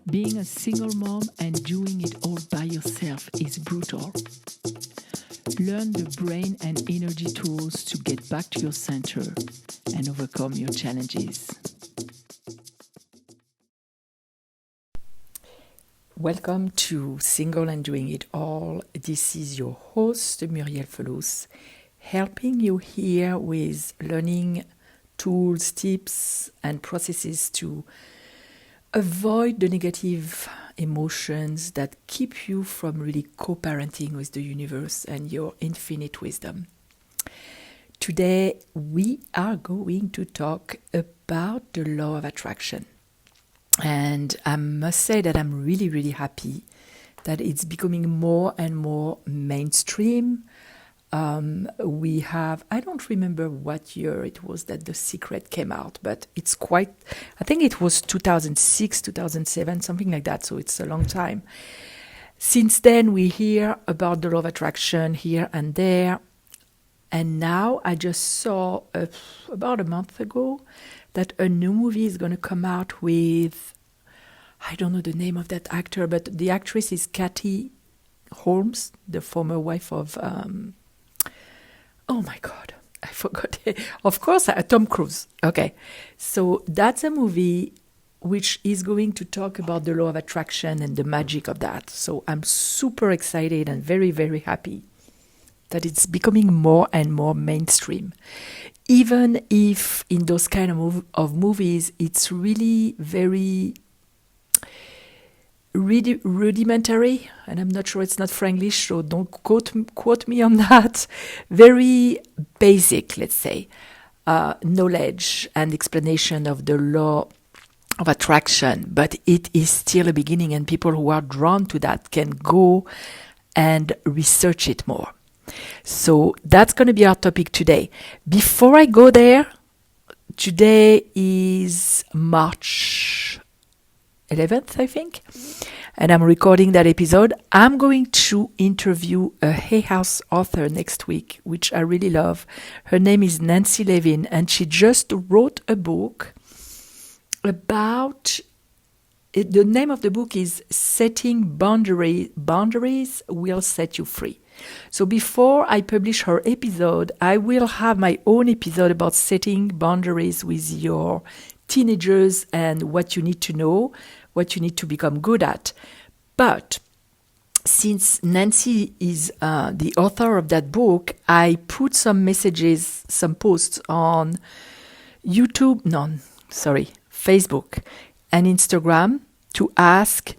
Being a single mom and doing it all by yourself is brutal. Learn the brain and energy tools to get back to your center and overcome your challenges. Welcome to Single and Doing It All. This is your host, Muriel Felous, helping you here with learning tools, tips, and processes to avoid the negative emotions that keep you from really co-parenting with the universe and your infinite wisdom. Today, we are going to talk about the law of attraction. And I must say that I'm really, really happy that it's becoming more and more mainstream. We have, I don't remember what year it was that The Secret came out, but it's quite, I think it was 2006, 2007, something like that. So it's a long time. Since then, we hear about the law of attraction here and there. And now I just saw about a month ago that a new movie is going to come out with, I don't know the name of that actor, but the actress is Katie Holmes, the former wife of, oh my God, I forgot it. Of course, Tom Cruise. Okay, so that's a movie which is going to talk about the law of attraction and the magic of that. So I'm super excited and very, very happy that it's becoming more and more mainstream. Even if in those kind of movies, it's really very rudimentary, and I'm not sure it's not Franglish, so don't quote me on that. Very basic, let's say, knowledge and explanation of the law of attraction, but it is still a beginning, and people who are drawn to that can go and research it more. So that's going to be our topic today. Before I go there, today is March 11th, I think, and I'm recording that episode. I'm going to interview a Hay House author next week, which I really love. Her name is Nancy Levin, and she just wrote a book about, the name of the book is Setting Boundaries Will Set You Free. So before I publish her episode, I will have my own episode about setting boundaries with your teenagers and what you need to know, what you need to become good at. But since Nancy is the author of that book, I put some messages, some posts on Facebook and Instagram to ask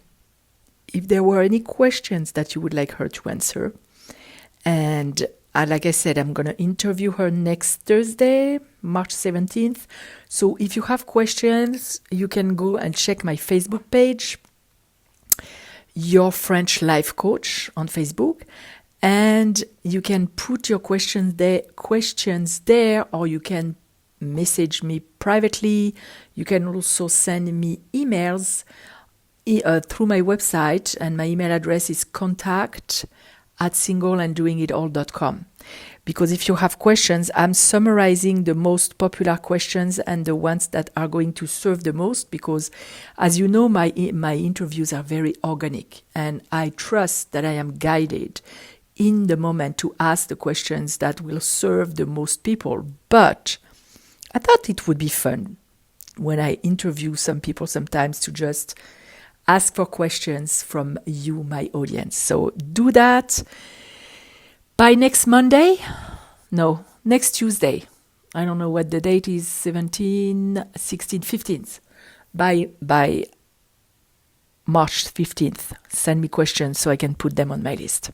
if there were any questions that you would like her to answer. And like I said, I'm going to interview her next Thursday, March 17th. So if you have questions, you can go and check my Facebook page, Your French Life Coach on Facebook. And you can put your questions there, or you can message me privately. You can also send me emails through my website, and my email address is contact@singleanddoingitall.com. Because if you have questions, I'm summarizing the most popular questions and the ones that are going to serve the most, because as you know, my interviews are very organic, and I trust that I am guided in the moment to ask the questions that will serve the most people. But I thought it would be fun when I interview some people sometimes to just ask for questions from you, my audience. So do that by next Tuesday. I don't know what the date is, 17, 16, 15th. By March 15th, send me questions so I can put them on my list.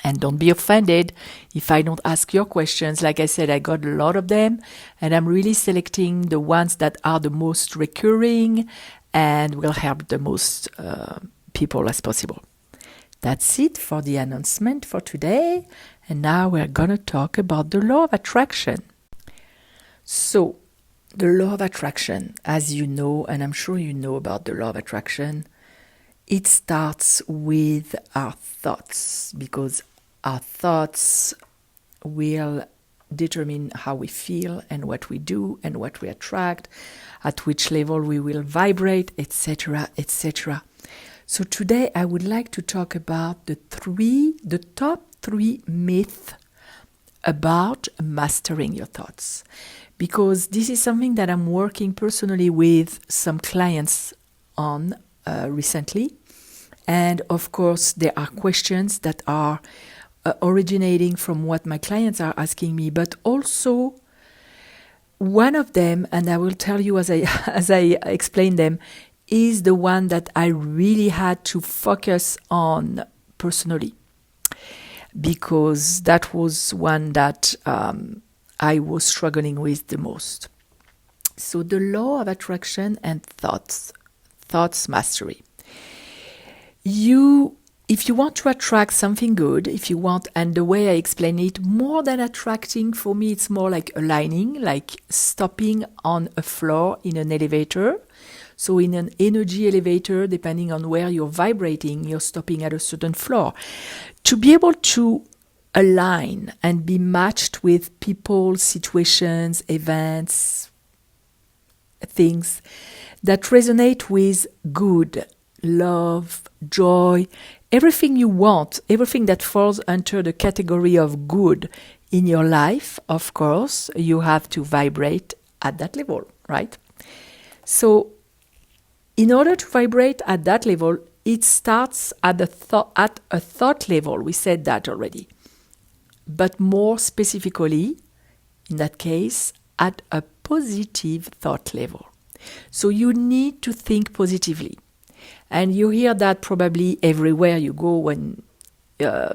And don't be offended if I don't ask your questions. Like I said, I got a lot of them, and I'm really selecting the ones that are the most recurring and will help the most people as possible. That's it for the announcement for today. And now we're going to talk about the law of attraction. So, the law of attraction, as you know, and I'm sure you know about the law of attraction, it starts with our thoughts, because our thoughts will determine how we feel and what we do and what we attract, at which level we will vibrate, etc., etc. So today I would like to talk about the top three myths about mastering your thoughts, because this is something that I'm working personally with some clients on recently. And of course, there are questions that are originating from what my clients are asking me, but also one of them, and I will tell you as I explain them, is the one that I really had to focus on personally, because that was one that I was struggling with the most. So the law of attraction and thoughts mastery. If you want to attract something good, and the way I explain it, more than attracting, for me, it's more like aligning, like stopping on a floor in an elevator. So in an energy elevator, depending on where you're vibrating, you're stopping at a certain floor. To be able to align and be matched with people, situations, events, things that resonate with good, love, joy, everything you want, everything that falls under the category of good in your life, of course, you have to vibrate at that level, right? So in order to vibrate at that level, it starts at a thought level. We said that already. But more specifically, in that case, at a positive thought level. So you need to think positively. And you hear that probably everywhere you go when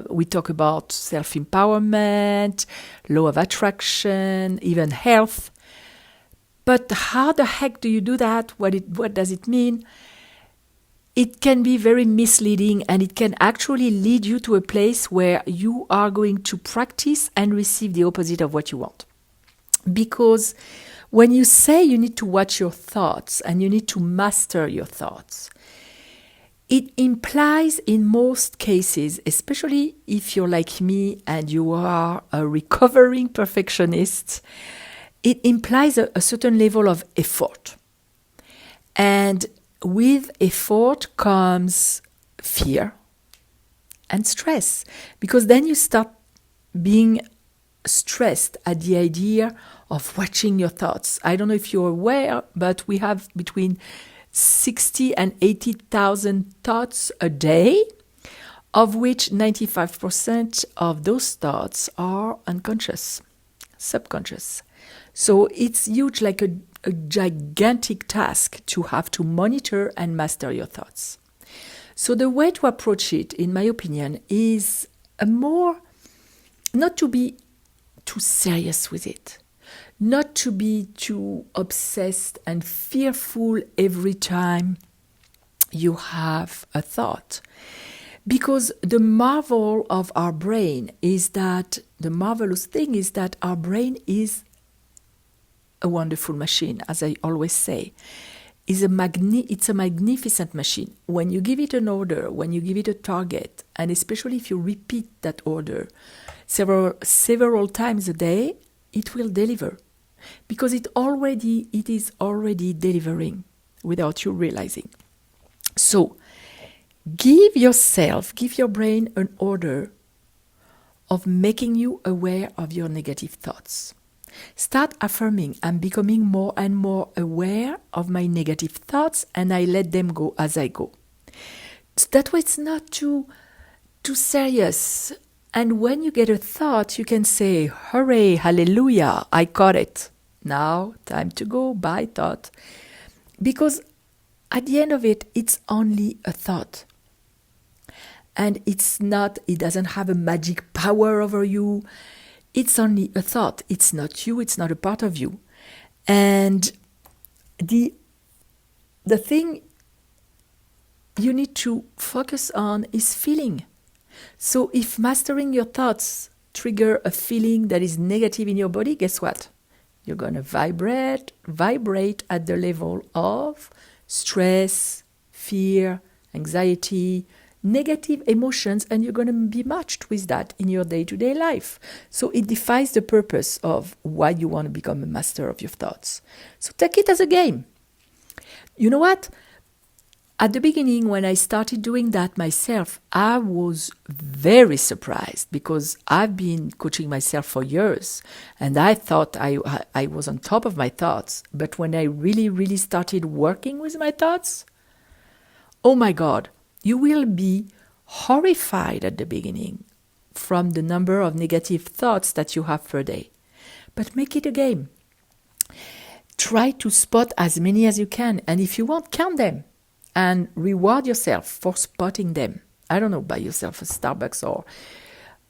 we talk about self-empowerment, law of attraction, even health. But how the heck do you do that? What does it mean? It can be very misleading, and it can actually lead you to a place where you are going to practice and receive the opposite of what you want. Because when you say you need to watch your thoughts and you need to master your thoughts, it implies in most cases, especially if you're like me and you are a recovering perfectionist, it implies a certain level of effort. And with effort comes fear and stress, because then you start being stressed at the idea of watching your thoughts. I don't know if you're aware, but we have between 60 and 80,000 thoughts a day, of which 95% of those thoughts are unconscious, subconscious. So it's huge, like a gigantic task to have to monitor and master your thoughts. So the way to approach it, in my opinion, is not to be too serious with it, not to be too obsessed and fearful every time you have a thought. Because the marvel of our brain is that, the marvelous thing is that our brain is a wonderful machine, as I always say. It's a magnificent machine. When you give it an order, when you give it a target, and especially if you repeat that order several times a day, it will deliver. Because it is already delivering without you realizing. So, give your brain an order of making you aware of your negative thoughts. Start affirming, I'm becoming more and more aware of my negative thoughts, and I let them go as I go. That way it's not too serious. And when you get a thought, you can say, hooray, hallelujah, I caught it. Now, time to go, bye thought. Because at the end of it, it's only a thought. And it doesn't have a magic power over you. It's only a thought. It's not you. It's not a part of you. And the thing you need to focus on is feeling. So if mastering your thoughts trigger a feeling that is negative in your body, guess what? You're going to vibrate at the level of stress, fear, anxiety, negative emotions, and you're going to be matched with that in your day-to-day life. So it defies the purpose of why you want to become a master of your thoughts. So take it as a game. You know what? At the beginning, when I started doing that myself, I was very surprised because I've been coaching myself for years and I thought I was on top of my thoughts. But when I really, really started working with my thoughts, oh my God, you will be horrified at the beginning from the number of negative thoughts that you have per day. But make it a game. Try to spot as many as you can. And if you want, count them. And reward yourself for spotting them. I don't know, buy yourself a Starbucks or,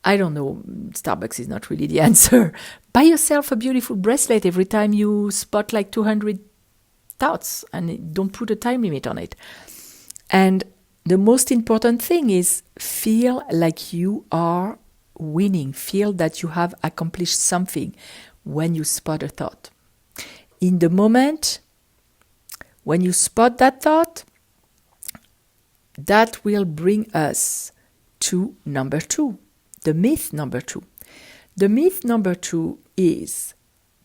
I don't know, Starbucks is not really the answer. Buy yourself a beautiful bracelet every time you spot like 200 thoughts and don't put a time limit on it. And the most important thing is feel like you are winning. Feel that you have accomplished something when you spot a thought. In the moment, when you spot that thought, that will bring us to number 2, the myth number 2. The myth number 2 is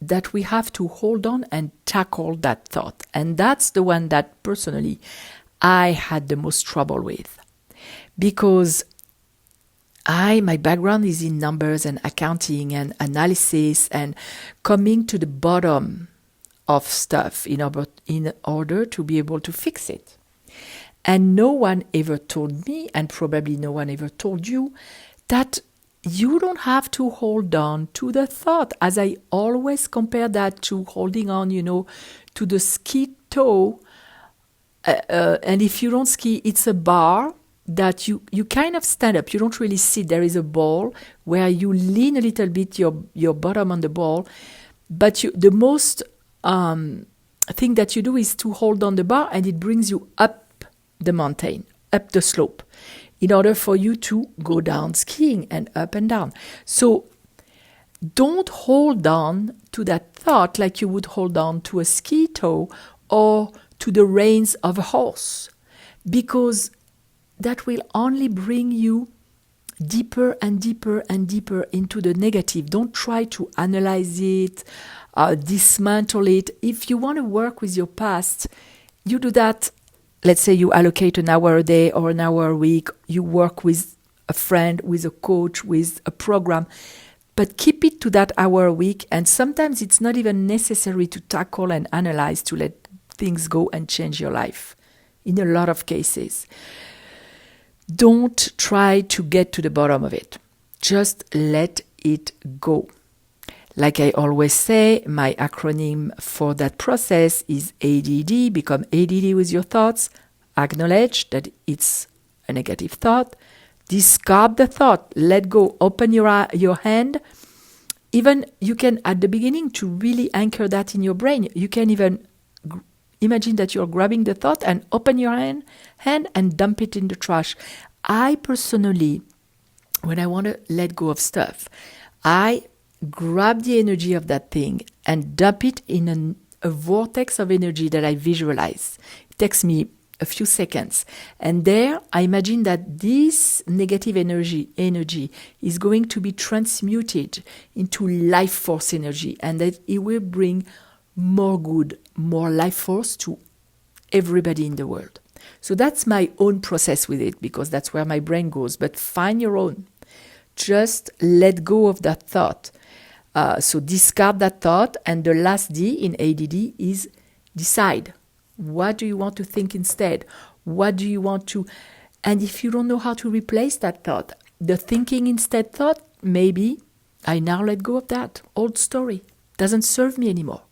that we have to hold on and tackle that thought. And that's the one that personally I had the most trouble with. Because my background is in numbers and accounting and analysis and coming to the bottom of stuff in order to be able to fix it. And no one ever told me, and probably no one ever told you, that you don't have to hold on to the thought. As I always compare that to holding on, to the ski toe. And if you don't ski, it's a bar that you kind of stand up. You don't really sit. There is a ball where you lean a little bit your bottom on the ball. But the most thing that you do is to hold on the bar, and it brings you up the mountain, up the slope, in order for you to go down skiing and up and down. So don't hold on to that thought like you would hold on to a ski toe or to the reins of a horse, because that will only bring you deeper and deeper and deeper into the negative. Don't try to analyze it, dismantle it. If you want to work with your past, you do that. Let's say you allocate an hour a day or an hour a week. You work with a friend, with a coach, with a program. But keep it to that hour a week. And sometimes it's not even necessary to tackle and analyze to let things go and change your life. In a lot of cases. Don't try to get to the bottom of it. Just let it go. Like I always say, my acronym for that process is ADD. Become ADD with your thoughts. Acknowledge that it's a negative thought. Discard the thought. Let go. Open your hand. Even you can, at the beginning, to really anchor that in your brain, you can even imagine that you're grabbing the thought and open your hand and dump it in the trash. I personally, when I want to let go of stuff, I grab the energy of that thing and dump it in a vortex of energy that I visualize. It takes me a few seconds. And there, I imagine that this negative energy is going to be transmuted into life force energy, and that it will bring more good, more life force to everybody in the world. So that's my own process with it, because that's where my brain goes. But find your own. Just let go of that thought. So discard that thought. And the last D in ADD is decide. What do you want to think instead? What do you want to... And if you don't know how to replace that thought, the thinking instead thought, maybe I now let go of that. Old story. Doesn't serve me anymore.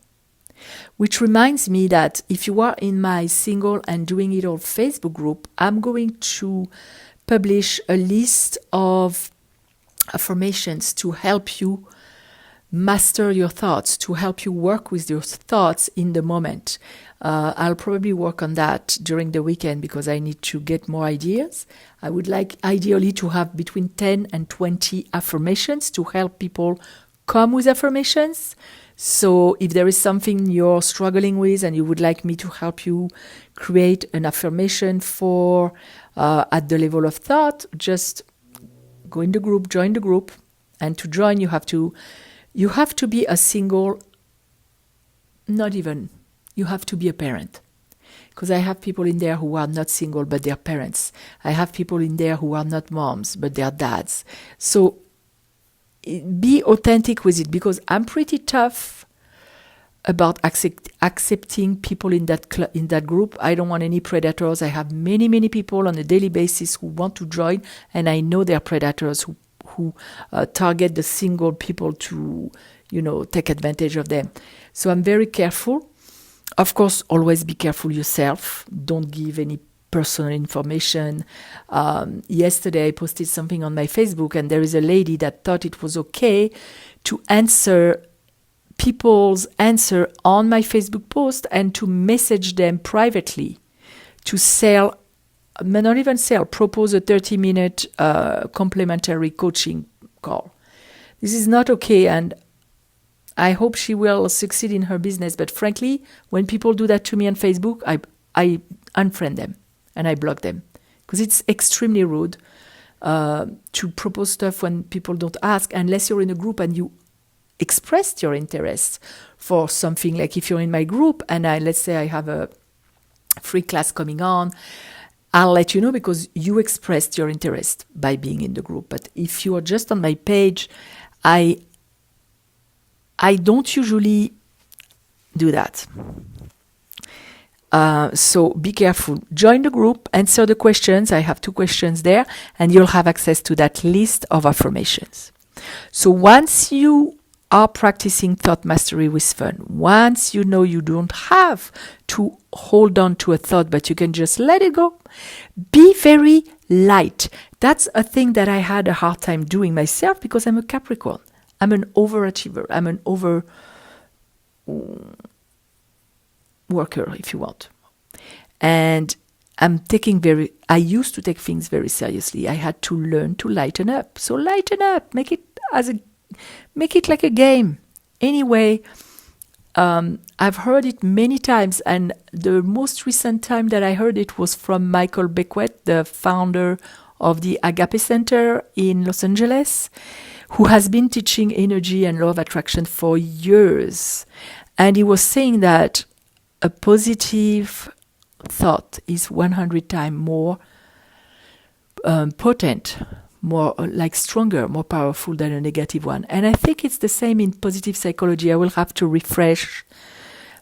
Which reminds me that if you are in my Single and Doing It All Facebook group, I'm going to publish a list of affirmations to help you master your thoughts, to help you work with your thoughts in the moment. I'll probably work on that during the weekend because I need to get more ideas. I would like ideally to have between 10 and 20 affirmations to help people come with affirmations, So if there is something you're struggling with and you would like me to help you create an affirmation for at the level of thought, just go in the group, join the group. And to join, you have to be a single, not even, you have to be a parent. Because I have people in there who are not single, but they're parents. I have people in there who are not moms, but they're dads. So be authentic with it, because I'm pretty tough about accepting people in that group. I don't want any predators. I have many people on a daily basis who want to join, and I know they're predators who target the single people to, take advantage of them. So I'm very careful. Of course, always be careful yourself. Don't give any personal information. Yesterday, I posted something on my Facebook, and there is a lady that thought it was okay to answer people's answer on my Facebook post and to message them privately to sell, not even sell, propose a 30-minute complimentary coaching call. This is not okay, and I hope she will succeed in her business. But frankly, when people do that to me on Facebook, I unfriend them and I block them, because it's extremely rude to propose stuff when people don't ask, unless you're in a group and you expressed your interest for something. Like if you're in my group and let's say I have a free class coming on, I'll let you know because you expressed your interest by being in the group. But if you are just on my page, I don't usually do that. So be careful. Join the group, answer the questions. I have 2 questions there, and you'll have access to that list of affirmations. So once you are practicing thought mastery with fun, once you know you don't have to hold on to a thought, but you can just let it go, be very light. That's a thing that I had a hard time doing myself because I'm a Capricorn. I'm an overachiever. I'm an over worker, if you want. And I used to take things very seriously. I had to learn to lighten up. So lighten up, make it like a game. Anyway, I've heard it many times, and the most recent time that I heard it was from Michael Beckwith, the founder of the Agape Center in Los Angeles, who has been teaching energy and law of attraction for years. And he was saying that a positive thought is 100 times more potent, more stronger, more powerful than a negative one. And I think it's the same in positive psychology. I will have to refresh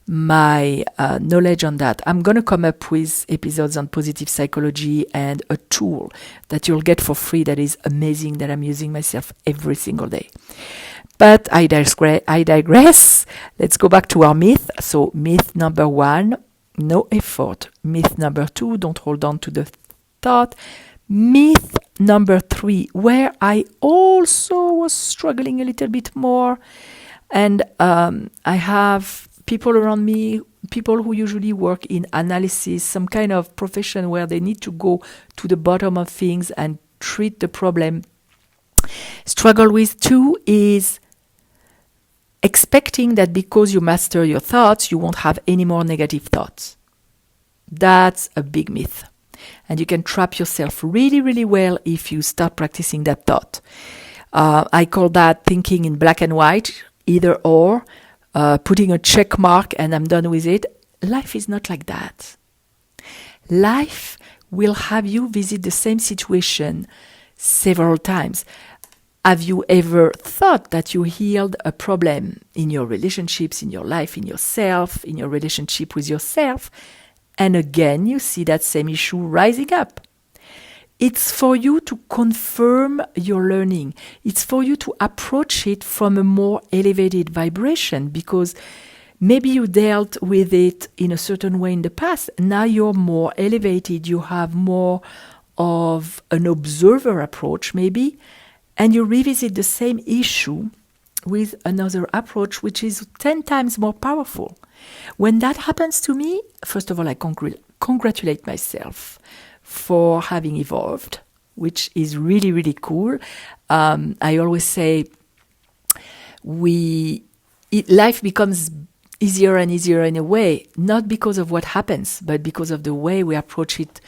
my knowledge on that. I'm going to come up with episodes on positive psychology and a tool that you'll get for free that is amazing, that I'm using myself every single day. But I digress. Let's go back to our myth. So myth number 1, no effort. Myth number 2, don't hold on to the thought. Myth number 3, where I also was struggling a little bit more, and I have people around me, people who usually work in analysis, some kind of profession where they need to go to the bottom of things and treat the problem, struggle with too, is expecting that because you master your thoughts, you won't have any more negative thoughts. That's a big myth. And you can trap yourself really, really well if you start practicing that thought. I call that thinking in black and white, either or, putting a check mark and I'm done with it. Life is not like that. Life will have you visit the same situation several times. Have you ever thought that you healed a problem in your relationships, in your life, in yourself, in your relationship with yourself, and again you see that same issue rising up? It's for you to confirm your learning. It's for you to approach it from a more elevated vibration, because maybe you dealt with it in a certain way in the past. Now you're more elevated. You have more of an observer approach maybe, and you revisit the same issue with another approach, which is 10 times more powerful. When that happens to me, first of all, I congratulate myself for having evolved, which is really, really cool. I always say we life becomes easier and easier in a way, not because of what happens, but because of the way we approach it,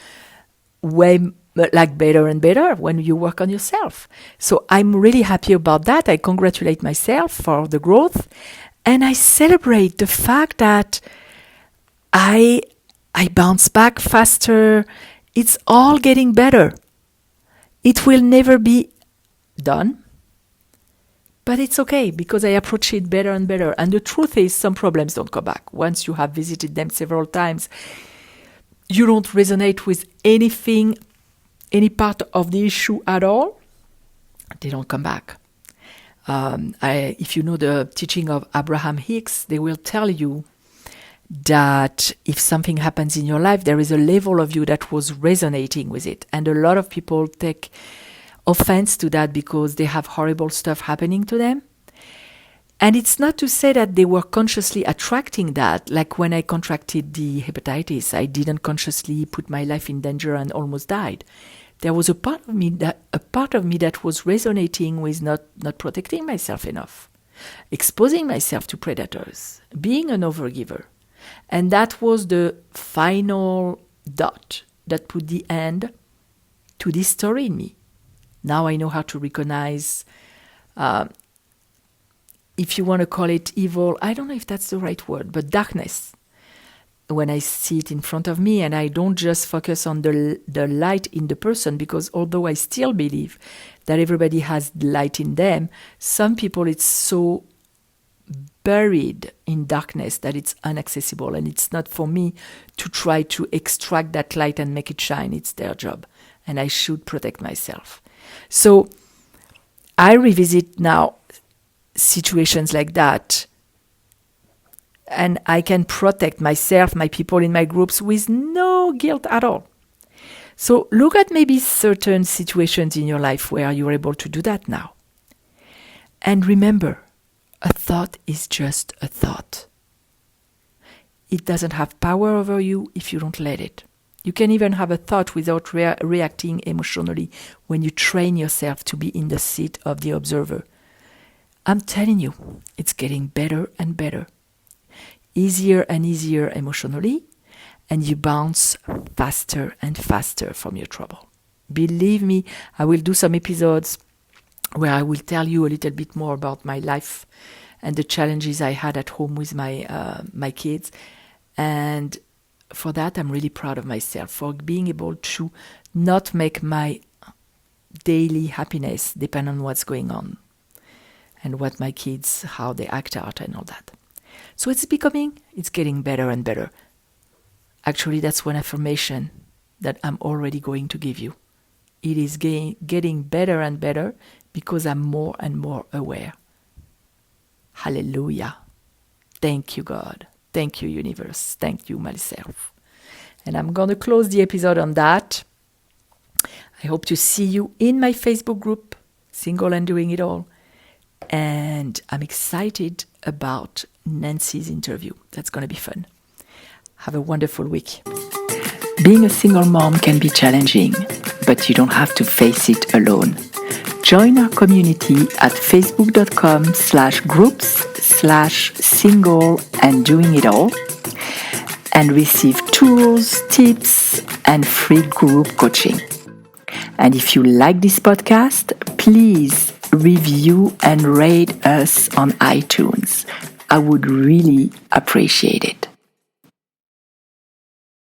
like better and better when you work on yourself. So I'm really happy about that. I congratulate myself for the growth, and I celebrate the fact that I bounce back faster. It's all getting better. It will never be done, but it's okay because I approach it better and better. And the truth is, some problems don't come back. Once you have visited them several times, you don't resonate with anything, any part of the issue at all, they don't come back. If you know the teaching of Abraham Hicks, they will tell you that if something happens in your life, there is a level of you that was resonating with it. And a lot of people take offense to that because they have horrible stuff happening to them. And it's not to say that they were consciously attracting that. Like when I contracted the hepatitis, I didn't consciously put my life in danger and almost died. There was a part of me that was resonating with not protecting myself enough, exposing myself to predators, being an overgiver. And that was the final dot that put the end to this story in me. Now I know how to recognize, if you want to call it evil, I don't know if that's the right word, but darkness. When I see it in front of me, and I don't just focus on the light in the person, because although I still believe that everybody has light in them, some people it's so buried in darkness that it's inaccessible, and it's not for me to try to extract that light and make it shine. It's their job, and I should protect myself. So I revisit now situations like that, and I can protect myself, my people in my groups with no guilt at all. So look at maybe certain situations in your life where you're able to do that now. And remember, a thought is just a thought. It doesn't have power over you if you don't let it. You can even have a thought without reacting emotionally when you train yourself to be in the seat of the observer. I'm telling you, it's getting better and better. Easier and easier emotionally, and you bounce faster and faster from your trouble. Believe me, I will do some episodes where I will tell you a little bit more about my life and the challenges I had at home with my kids. And for that, I'm really proud of myself for being able to not make my daily happiness depend on what's going on and what my kids, how they act out and all that. So it's getting better and better. Actually, that's one affirmation that I'm already going to give you. It is getting better and better because I'm more and more aware. Hallelujah. Thank you, God. Thank you, universe. Thank you, myself. And I'm going to close the episode on that. I hope to see you in my Facebook group, Single and Doing It All. And I'm excited about Nancy's interview. That's going to be fun. Have a wonderful week. Being a single mom can be challenging, but you don't have to face it alone. Join our community at facebook.com/groups/single and doing it all and receive tools, tips, and free group coaching. And if you like this podcast, please review and rate us on iTunes. I would really appreciate it.